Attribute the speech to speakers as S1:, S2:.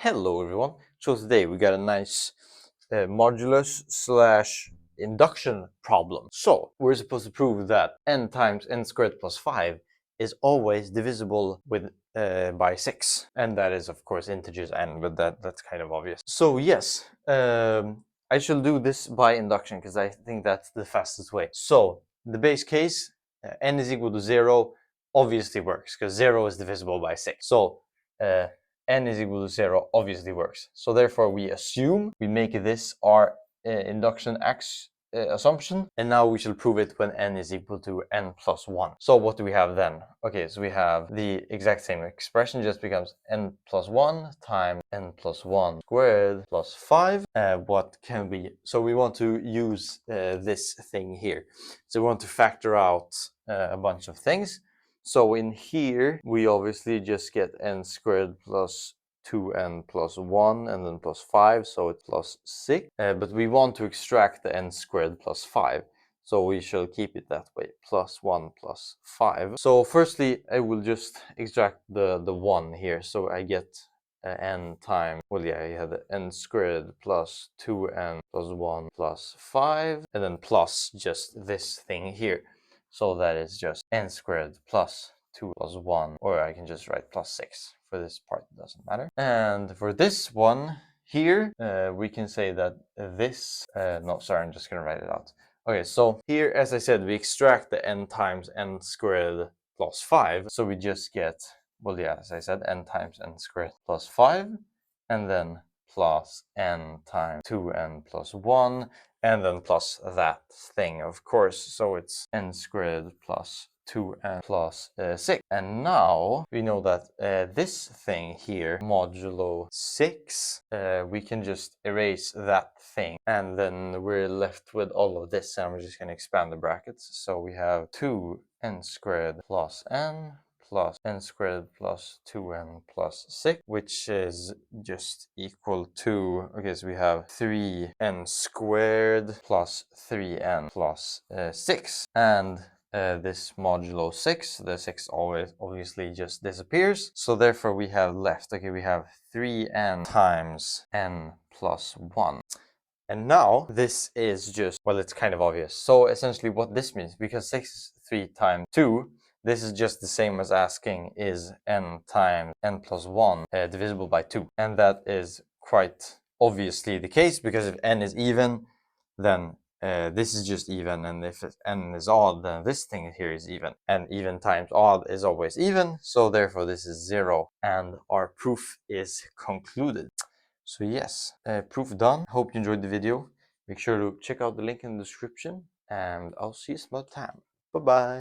S1: Hello everyone. So today we got a nice modulus slash induction problem. So we're supposed to prove that n times n squared plus 5 is always divisible with by 6, and that is of course integers n, but that's kind of obvious. So yes, I shall do this by induction because I think that's the fastest way. So the base case, n is equal to 0 obviously works because 0 is divisible by 6. So n is equal to 0 obviously works. So therefore we assume, we make this our induction x assumption, and now we shall prove it when n is equal to n plus 1. So what do we have then? Okay, so we have the exact same expression, just becomes n plus 1 times n plus 1 squared plus 5. What can we, so we want to use this thing here. So we want to factor out a bunch of things. So in here, we obviously just get n squared plus 2n plus 1 and then plus 5, so it's plus 6. But we want to extract the n squared plus 5. So we shall keep it that way, plus 1 plus 5. So firstly, I will just extract the 1 here. So I get n times, well yeah, I had n squared plus 2n plus 1 plus 5, and then plus just this thing here. So that is just n squared plus 2 plus 1, or I can just write plus 6. For this part, it doesn't matter. And for this one here, we can say that this, no, sorry, I'm just gonna write it out. Okay, so here, as I said, we extract the n times n squared plus 5. So we just get, well, yeah, as I said, n times n squared plus 5, and then plus n times 2n plus 1, and then plus that thing, of course. So it's n squared plus 2n plus 6. And now we know that this thing here, modulo 6, we can just erase that thing. And then we're left with all of this, and we're just going to expand the brackets. So we have 2n squared plus n plus n squared plus 2n plus 6, which is just equal to, okay, so we have 3n squared plus 3n plus 6. And this modulo 6, the 6 always obviously just disappears. So therefore we have left, okay, we have 3n times n plus 1. And now this is just, well, it's kind of obvious. So essentially what this means, because 6 is 3 times 2, this is just the same as asking, is n times n plus 1 divisible by 2? And that is quite obviously the case, because if n is even, then this is just even, and if n is odd, then this thing here is even. And even times odd is always even, so therefore this is 0, and our proof is concluded. So yes, proof done. Hope you enjoyed the video. Make sure to check out the link in the description, and I'll see you some other time. Bye bye.